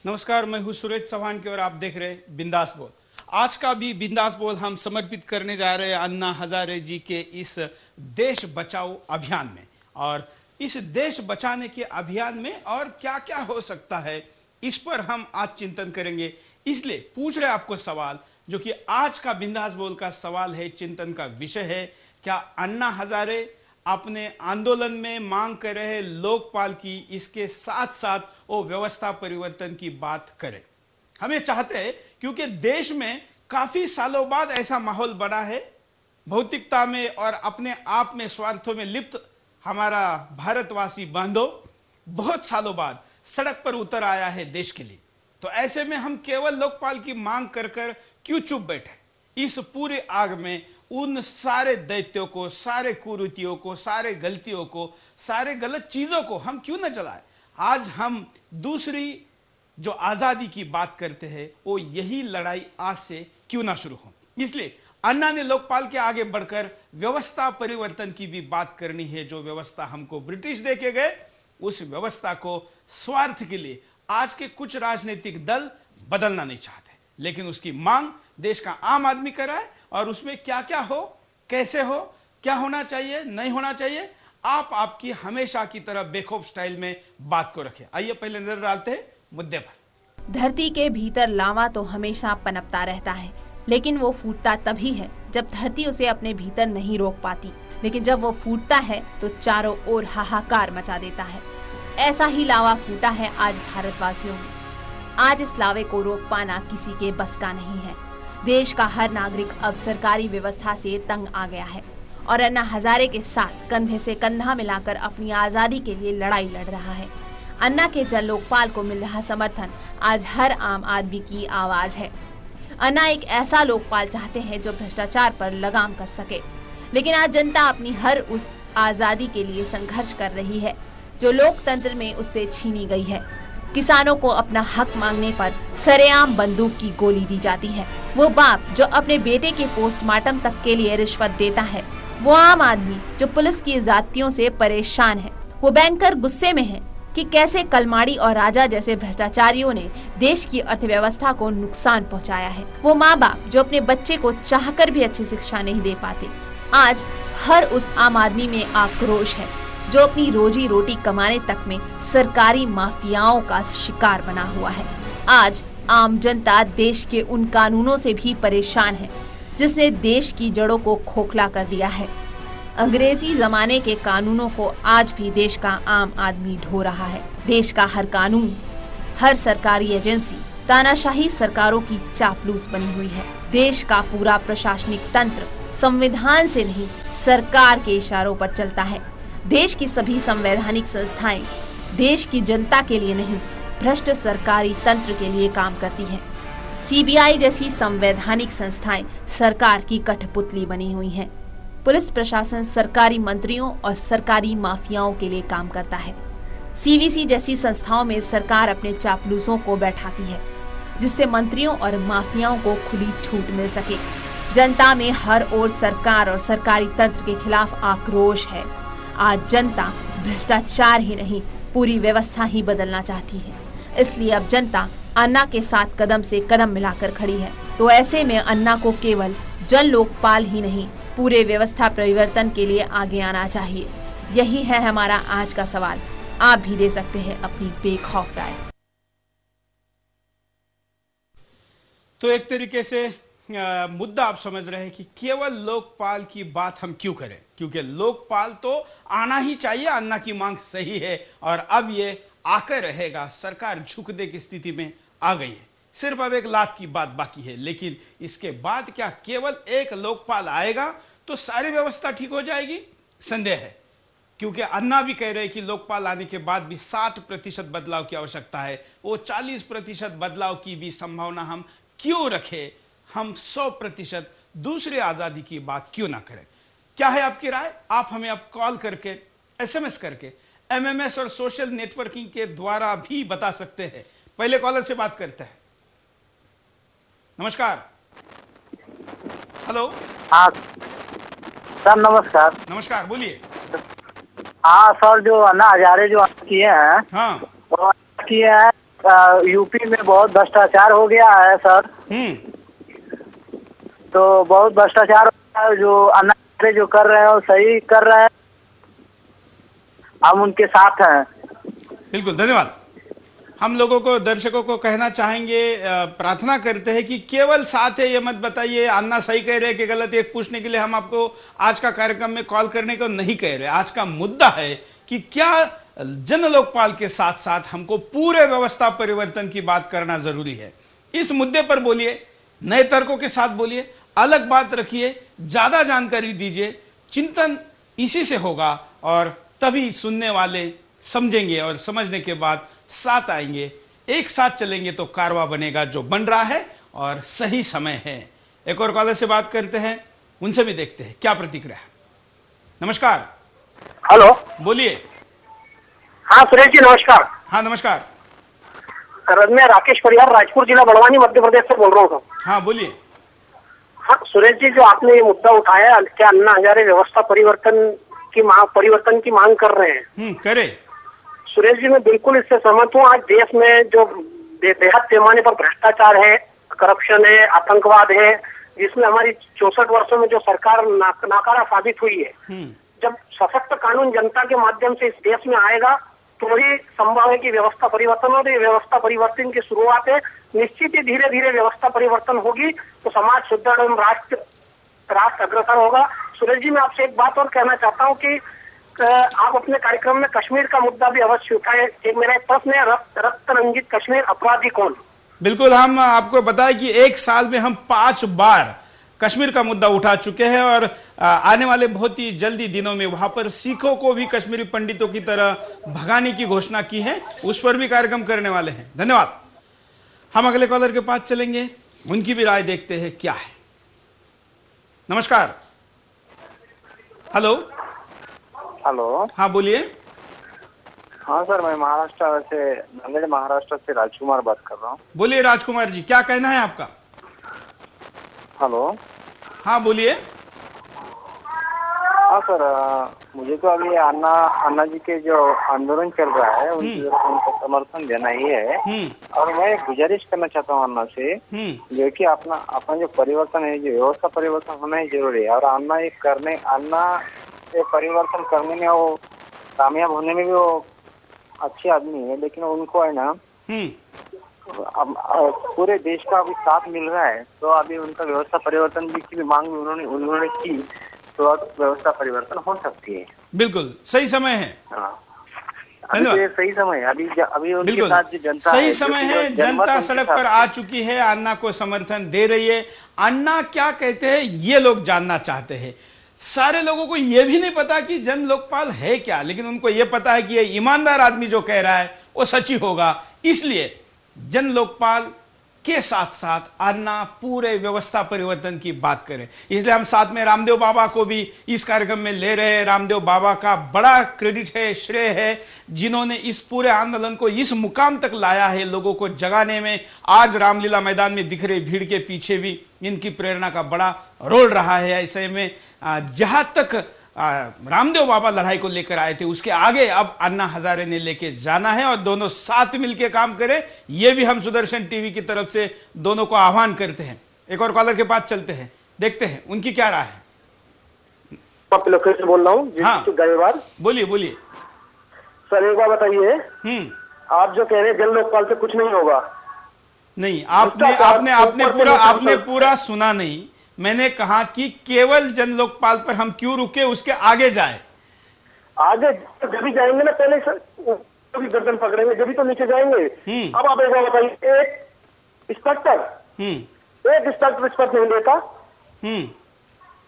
नमस्कार, मैं हूं सुरेश चौहान की और आप देख रहे हैं बिंदास बोल। आज का भी बिंदास बोल हम समर्पित करने जा रहे हैं अन्ना हजारे जी के इस देश बचाओ अभियान में। और इस देश बचाने के अभियान में और क्या क्या हो सकता है, इस पर हम आज चिंतन करेंगे। इसलिए पूछ रहे आपको सवाल, जो कि आज का बिंदास बोल का सवाल है, चिंतन का विषय है, क्या अन्ना हजारे अपने आंदोलन में मांग कर रहे लोकपाल की, इसके साथ साथ वो व्यवस्था परिवर्तन की बात करें। हम ये चाहते हैं क्योंकि देश में काफी सालों बाद ऐसा माहौल बना है, भौतिकता में और अपने आप में स्वार्थों में लिप्त हमारा भारतवासी बांधव बहुत सालों बाद सड़क पर उतर आया है देश के लिए। तो ऐसे में हम केवल लोकपाल की मांग कर क्यों चुप बैठे? इस पूरे आग में उन सारे दैत्यों को, सारे कुरीतियों को, सारे गलतियों को, सारे गलत चीजों को हम क्यों न जलाए? आज हम दूसरी जो आजादी की बात करते हैं, वो यही लड़ाई आज से क्यों ना शुरू हो। इसलिए अन्ना ने लोकपाल के आगे बढ़कर व्यवस्था परिवर्तन की भी बात करनी है। जो व्यवस्था हमको ब्रिटिश दे के गए, उस व्यवस्था को स्वार्थ के लिए आज के कुछ राजनीतिक दल बदलना नहीं चाहते, लेकिन उसकी मांग देश का आम आदमी कर रहा है। और उसमें क्या क्या हो, कैसे हो, क्या होना चाहिए, नहीं होना चाहिए, आप आपकी हमेशा की तरह बेखौफ स्टाइल में बात को रखें। आइए पहले नजर डालते हैं मुद्दे पर। धरती के भीतर लावा तो हमेशा पनपता रहता है, लेकिन वो फूटता तभी है जब धरती उसे अपने भीतर नहीं रोक पाती। लेकिन जब वो फूटता है तो चारों ओर हाहाकार मचा देता है। ऐसा ही लावा फूटा है आज भारतवासियों में। आज इस लावे को रोक पाना किसी के बस का नहीं है। देश का हर नागरिक अब सरकारी व्यवस्था से तंग आ गया है और अन्ना हजारे के साथ कंधे से कंधा मिलाकर अपनी आजादी के लिए लड़ाई लड़ रहा है। अन्ना के जन लोकपाल को मिल रहा समर्थन आज हर आम आदमी की आवाज है। अन्ना एक ऐसा लोकपाल चाहते हैं जो भ्रष्टाचार पर लगाम कस सके, लेकिन आज जनता अपनी हर उस आजादी के लिए संघर्ष कर रही है जो लोकतंत्र में उससे छीनी गई है। किसानों को अपना हक मांगने पर सरेआम बंदूक की गोली दी जाती है। वो बाप जो अपने बेटे के पोस्टमार्टम तक के लिए रिश्वत देता है, वो आम आदमी जो पुलिस की ज्यादतियों से परेशान है, वो बैंकर गुस्से में है कि कैसे कलमाड़ी और राजा जैसे भ्रष्टाचारियों ने देश की अर्थव्यवस्था को नुकसान पहुंचाया है। वो माँ बाप जो अपने बच्चे को चाहकर भी अच्छी शिक्षा नहीं दे पाते। आज हर उस आम आदमी में आक्रोश है जो अपनी रोजी रोटी कमाने तक में सरकारी माफियाओं का शिकार बना हुआ है। आज आम जनता देश के उन कानूनों से भी परेशान है जिसने देश की जड़ों को खोखला कर दिया है। अंग्रेजी जमाने के कानूनों को आज भी देश का आम आदमी ढो रहा है। देश का हर कानून, हर सरकारी एजेंसी तानाशाही सरकारों की चापलूस बनी हुई है। देश का पूरा प्रशासनिक तंत्र संविधान से नहीं, सरकार के इशारों पर चलता है। देश की सभी संवैधानिक संस्थाएं देश की जनता के लिए नहीं, भ्रष्ट सरकारी तंत्र के लिए काम करती हैं। सीबीआई जैसी संवैधानिक संस्थाएं सरकार की कठपुतली बनी हुई हैं। पुलिस प्रशासन सरकारी मंत्रियों और सरकारी माफियाओं के लिए काम करता है। सीवीसी जैसी संस्थाओं में सरकार अपने चापलूसों को बैठाती है, जिससे मंत्रियों और माफियाओं को खुली छूट मिल सके। जनता में हर ओर सरकार और सरकारी तंत्र के खिलाफ आक्रोश है। आज जनता भ्रष्टाचार ही नहीं, पूरी व्यवस्था ही बदलना चाहती है। इसलिए अब जनता अन्ना के साथ कदम से कदम मिलाकर खड़ी है। तो ऐसे में अन्ना को केवल जन लोकपाल ही नहीं, पूरे व्यवस्था परिवर्तन के लिए आगे आना चाहिए। यही है हमारा आज का सवाल। आप भी दे सकते हैं अपनी बेखौफ राय। तो एक तरीके से मुद्दा आप समझ रहे हैं कि केवल लोकपाल की बात हम क्यों करें, क्योंकि लोकपाल तो आना ही चाहिए। अन्ना की मांग सही है और अब ये आकर रहेगा। सरकार झुकने की स्थिति में आ गई है। सिर्फ अब एक लाख की बात बाकी है, लेकिन इसके बाद क्या केवल एक लोकपाल आएगा तो सारी व्यवस्था ठीक हो जाएगी? संदेह है, क्योंकि अन्ना भी कह रहे हैं कि लोकपाल आने के बाद भी 60% बदलाव की आवश्यकता है। वो 40% बदलाव की भी संभावना हम क्यों रखें? हम 100% दूसरी आजादी की बात क्यों ना करें? क्या है आपकी राय? आप हमें अब कॉल करके, एसएमएस करके, एमएमएस और सोशल नेटवर्किंग के द्वारा भी बता सकते हैं। पहले कॉलर से बात करते हैं। नमस्कार। हेलो। हाँ सर, नमस्कार। नमस्कार, बोलिए। हाँ सर, जो अन्ना हजारे जो किए हैं, हाँ, वो किए हैं यूपी में बहुत भ्रष्टाचार हो गया है सर। तो बहुत भ्रष्टाचार हो गया है, जो अन्ना जो कर रहे हैं वो सही कर रहे हैं, हम उनके साथ हैं। बिल्कुल, धन्यवाद। हम लोगों को, दर्शकों को कहना चाहेंगे, प्रार्थना करते हैं कि केवल साथ है ये मत बताइए अन्ना सही कह रहे हैं कि गलत। एक पूछने के लिए हम आपको आज का कार्यक्रम में कॉल करने को नहीं कह रहे। आज का मुद्दा है कि क्या जन लोकपाल के साथ साथ हमको पूरे व्यवस्था परिवर्तन की बात करना जरूरी है। इस मुद्दे पर बोलिए, नए तर्कों के साथ बोलिए, अलग बात रखिए, ज्यादा जानकारी दीजिए। चिंतन इसी से होगा और तभी सुनने वाले समझेंगे और समझने के बाद साथ आएंगे, एक साथ चलेंगे तो कारवा बनेगा जो बन रहा है और सही समय है। एक और कॉलर से बात करते हैं, उनसे भी देखते हैं क्या प्रतिक्रिया है। नमस्कार। हेलो, बोलिए। हाँ सुरेश जी नमस्कार। हाँ नमस्कार सर, मैं राकेश परिहार, राजपुर जिला बड़वानी, मध्य प्रदेश से बोल रहा हूँ। हाँ बोलिए। हाँ सुरेश जी, जो आपने ये मुद्दा उठाया, क्या अन्ना हजारे व्यवस्था परिवर्तन की मांग कर रहे हैं? करे। सुरेश जी मैं बिल्कुल इससे सहमत हूँ। आज देश में जो बेहद पैमाने पर भ्रष्टाचार है, करप्शन है, आतंकवाद है, जिसमें हमारी 64 वर्षों में जो सरकार नाकारा साबित हुई है। जब सशक्त कानून जनता के माध्यम से इस देश में आएगा तो ही संभव है कि व्यवस्था परिवर्तन हो। ये व्यवस्था परिवर्तन की शुरुआत है, निश्चित ही धीरे धीरे व्यवस्था परिवर्तन होगी तो समाज सुदृढ़ एवं राष्ट्र अग्रसर होगा। सुरेश जी मैं आपसे एक बात और कहना चाहता हूँ कि आप अपने कार्यक्रम में कश्मीर का मुद्दा भी अवश्य उठाएं। एक मेरा प्रश्न है, रक्त रंजित कश्मीर अपराधी कौन? बिल्कुल, हम आपको बताएं कि एक साल में हम 5 बार कश्मीर का मुद्दा उठा चुके हैं और आने वाले बहुत ही जल्दी दिनों में वहां पर सिखों को भी कश्मीरी पंडितों की तरह भगाने की घोषणा की है, उस पर भी कार्यक्रम करने वाले हैं। धन्यवाद। हम अगले कॉलर के पास चलेंगे, उनकी भी राय देखते हैं क्या है। नमस्कार। हेलो। हेलो। हाँ बोलिए। हाँ सर, मैं महाराष्ट्र से, नांदेड़ महाराष्ट्र से राजकुमार बात कर रहा हूँ। बोलिए राजकुमार जी, क्या कहना है आपका? हेलो। हाँ बोलिए। हाँ सर, मुझे तो अभी अन्ना जी के जो आंदोलन चल रहा है उनको समर्थन देना ही है। और मैं गुजारिश करना चाहता हूँ अन्ना से, जो कि अपना जो परिवर्तन है, जो व्यवस्था परिवर्तन होना ही जरूरी है। और अन्ना ये परिवर्तन करने में, वो कामयाब होने में भी वो अच्छे आदमी है, लेकिन उनको है ना अब पूरे देश का अभी साथ मिल रहा है, तो अभी उनका व्यवस्था परिवर्तन की मांग उन्होंने की, तो व्यवस्था परिवर्तन हो सकती है। बिल्कुल सही समय है। अभी सही समय है। अभी उनके साथ जो जनता सही समय है, जनता सड़क पर आ चुकी है, अन्ना को समर्थन दे रही है। अन्ना क्या कहते हैं ये लोग जानना चाहते हैं। सारे लोगों को यह भी नहीं पता कि जन लोकपाल है क्या, लेकिन उनको यह पता है कि ये ईमानदार आदमी जो कह रहा है वो सच ही होगा। इसलिए जन लोकपाल के साथ साथ अन्ना पूरे व्यवस्था परिवर्तन की बात करें। इसलिए हम साथ में रामदेव बाबा को भी इस कार्यक्रम में ले रहे हैं। रामदेव बाबा का बड़ा क्रेडिट है, श्रेय है, जिन्होंने इस पूरे आंदोलन को इस मुकाम तक लाया है, लोगों को जगाने में। आज रामलीला मैदान में दिख रही भीड़ के पीछे भी इनकी प्रेरणा का बड़ा रोल रहा है। ऐसे में जहां तक रामदेव बाबा लड़ाई को लेकर आए थे, उसके आगे अब अन्ना हजारे ने लेके जाना है और दोनों साथ मिलकर काम करें, यह भी हम सुदर्शन टीवी की तरफ से दोनों को आह्वान करते हैं। एक और कॉलर के पास चलते हैं, देखते हैं उनकी क्या राय है। से बोल रहा हूँ। हाँ बोलिए बोलिए। सर एक बार बताइए, आप जो कह रहे हैं जन लोकपाल से कुछ नहीं होगा, नहीं आपने पूरा सुना नहीं। मैंने कहा कि केवल जन लोकपाल पर हम क्यों रुके, उसके आगे जाए। आगे जब भी जाएंगे ना, पहले भी गर्दन पकड़ेंगे, जब भी तो नीचे जाएंगे। अब आप एक बार बताइए, एक इंस्पेक्टर रिश्वत नहीं देता,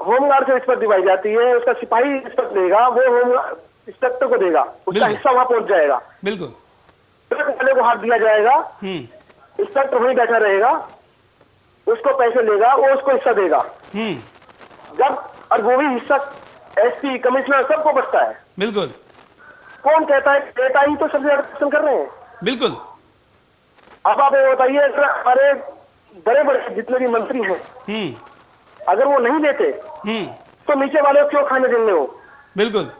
होमगार्ड से रिश्वत दिवाई जाती है, उसका सिपाही रिश्वत देगा, वो होमगार्ड इंस्पेक्टर को देगा, उसका हिस्सा वहां पहुंच जाएगा। बिल्कुल वाले को हाथ दिया जाएगा, इंस्पेक्टर वहीं बैठा रहेगा, उसको पैसे लेगा, वो उसको हिस्सा देगा। और वो भी हिस्सा एसपी कमिश्नर सबको बचता है। बिल्कुल। कौन कहता है? नेता ही तो सबसे ज्यादा पसंद कर रहे हैं। बिल्कुल। अब आप ये बताइए, हमारे बड़े बड़े जितने भी मंत्री हैं, अगर वो नहीं देते तो नीचे वाले क्यों खाने देंगे वो? बिल्कुल।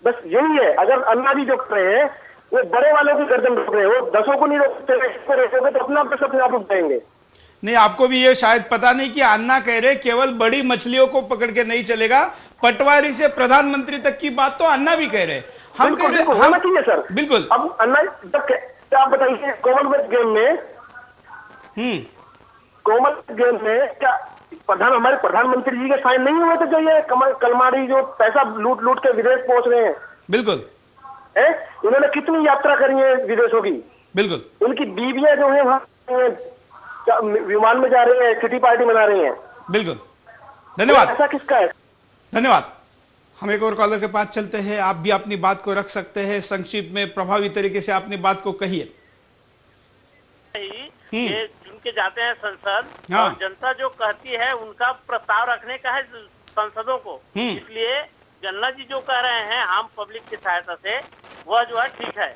बस यही है। अगर अन्ना जी जो कर रहे हैं, वो बड़े वालों की गर्दन रोक रहे हैं, वो 10 को नहीं रोकते, रोकोगे तो अपने आप रुक जाएंगे। नहीं, आपको भी ये शायद पता नहीं कि अन्ना कह रहे केवल बड़ी मछलियों को पकड़ के नहीं चलेगा, पटवारी से प्रधानमंत्री तक की बात तो अन्ना भी कह रहे। हम कह रहे होना चाहिए सर, बिल्कुल। अब अन्ना आप बताइए, कॉमनवेल्थ गेम में क्या हमारे प्रधानमंत्री जी के साइन नहीं हुए थे? जो ये कलमाड़ी जो पैसा लूट के विदेश पहुंच रहे हैं, बिल्कुल है, उन्होंने कितनी यात्रा करी है विदेशों की, बिल्कुल। उनकी बीवियां जो है वहां विमान में जा रही है, किटी पार्टी मना रही है, बिल्कुल। धन्यवाद। ऐसा किसका है? धन्यवाद। हम एक और कॉलर के पास चलते हैं। आप भी अपनी बात को रख सकते हैं, संक्षिप्त में प्रभावी तरीके से अपनी बात को कहिए। ये चुन के जाते हैं संसद, हाँ। और जनता जो कहती है उनका प्रस्ताव रखने का है संसदों को, इसलिए जन्ना जी जो कह रहे हैं आम पब्लिक की सहायता से, वह जो है ठीक है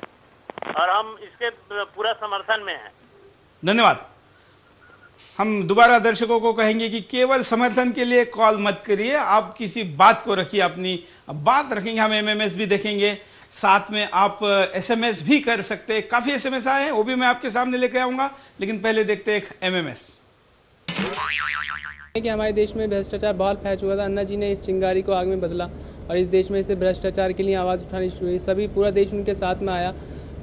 और हम इसके पूरा समर्थन में हैं। धन्यवाद। हम दोबारा दर्शकों को कहेंगे कि केवल समर्थन के लिए कॉल मत करिए, आप किसी बात को रखिए, अपनी बात रखेंगे। हम एमएमएस भी देखेंगे, साथ में आप एसएमएस भी कर सकते हैं। काफी एसएमएस आए हैं, वो भी मैं आपके सामने लेके आऊंगा, लेकिन पहले देखते हैं एमएमएस। कि हमारे देश में भ्रष्टाचार बहुत फैल चुका था। अन्ना जी ने इस चिंगारी को आग में बदला और इस देश में इसे भ्रष्टाचार के लिए आवाज़ उठानी शुरू हुई। सभी पूरा देश उनके साथ में आया।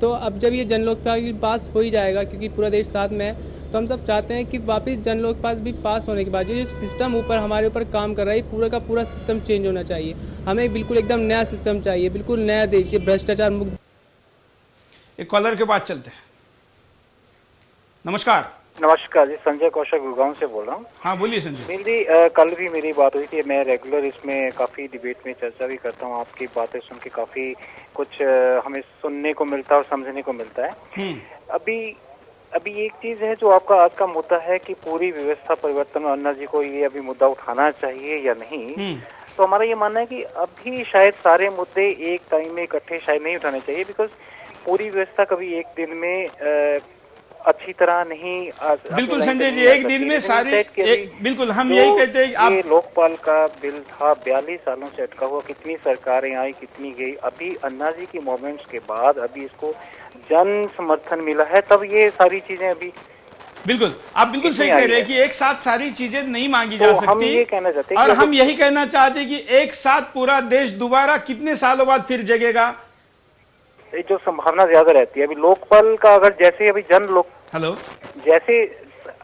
तो अब जब ये जन लोकपाल पास हो ही जाएगा, क्योंकि पूरा देश साथ में है, तो हम सब चाहते हैं कि वापस जन लोकपाल भी पास होने के बाद जो सिस्टम ऊपर हमारे ऊपर काम कर रहा है, पूरा का पूरा सिस्टम चेंज होना चाहिए। हमें बिल्कुल एकदम नया सिस्टम चाहिए, बिल्कुल नया देश, ये भ्रष्टाचार मुक्त। एक कॉलर के बाद चलते हैं। नमस्कार। नमस्कार जी, संजय कौशल गुड़गांव से बोल रहा हूँ। हाँ बोलिए संजय। मेरी कल भी मेरी बात हुई थी। मैं रेगुलर इसमें काफी डिबेट में चर्चा भी करता हूँ। आपकी बातें सुन के काफी कुछ हमें सुनने को मिलता है और समझने को मिलता है। अभी एक चीज है जो आपका आज का मुद्दा है कि पूरी व्यवस्था परिवर्तन में अन्ना जी को ये अभी मुद्दा उठाना चाहिए या नहीं। तो हमारा ये मानना है कि अभी शायद सारे मुद्दे एक टाइम में इकट्ठे शायद नहीं उठाने चाहिए, बिकॉज पूरी व्यवस्था कभी एक दिन में अच्छी तरह नहीं। बिल्कुल संजय जी, एक दिन में सारी बिल्कुल हम यही कहते हैं। आप ये लोकपाल का बिल था, 42 सालों से अटका हुआ, कितनी सरकारें आई, कितनी गई। अभी अन्ना जी की मूवमेंट्स के बाद अभी इसको जन समर्थन मिला है, तब ये सारी चीजें अभी बिल्कुल आप बिल्कुल सही कह रहे हैं कि एक साथ सारी चीजें नहीं मांगी जा सकती। हम ये कहना चाहते हैं और हम यही कहना चाहते हैं कि एक साथ पूरा देश दोबारा कितने सालों बाद फिर जगेगा, जो संभावना ज्यादा रहती है। अभी लोकपाल का अगर जैसे अभी जैसे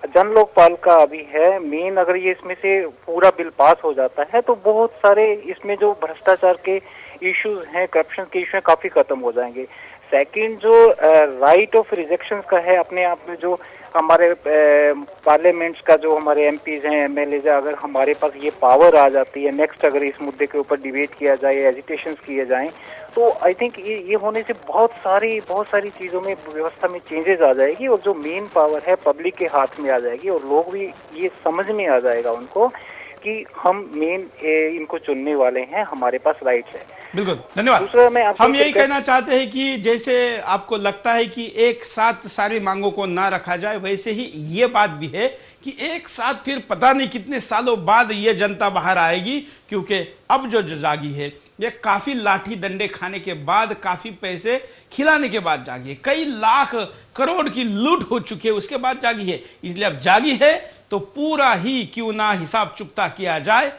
जन लोकपाल का अभी है मेन, अगर ये इसमें से पूरा बिल पास हो जाता है तो बहुत सारे इसमें जो भ्रष्टाचार के इश्यूज हैं, करप्शन के इश्यू हैं, काफी खत्म हो जाएंगे। सेकंड जो राइट ऑफ रिजेक्शन का है, अपने आप में जो हमारे पार्लियामेंट्स का जो हमारे एमपीज हैं, एमएलए हैं, अगर हमारे पास ये पावर आ जाती है, नेक्स्ट अगर इस मुद्दे के ऊपर डिबेट किया जाए, एजिटेशंस किए जाएं, तो आई थिंक ये होने से बहुत सारी चीजों में व्यवस्था में चेंजेस आ जाएगी और जो मेन पावर है पब्लिक के हाथ में आ जाएगी और लोग भी ये समझ में आ जाएगा उनको कि हम मेन इनको चुनने वाले हैं, हमारे पास राइट्स है। बिल्कुल धन्यवाद। दूसरा मैं हम यही कहना चाहते हैं कि जैसे आपको लगता है कि एक साथ सारी मांगों को ना रखा जाए, वैसे ही ये बात भी है कि एक साथ फिर पता नहीं कितने सालों बाद ये जनता बाहर आएगी, क्योंकि अब जो जागी है ये काफी लाठी डंडे खाने के बाद, काफी पैसे खिलाने के बाद जागी है, कई लाख करोड़ की लूट हो चुकी है, उसके बाद जागी है। इसलिए अब जागी है तो पूरा ही क्यों ना हिसाब चुकता किया जाए।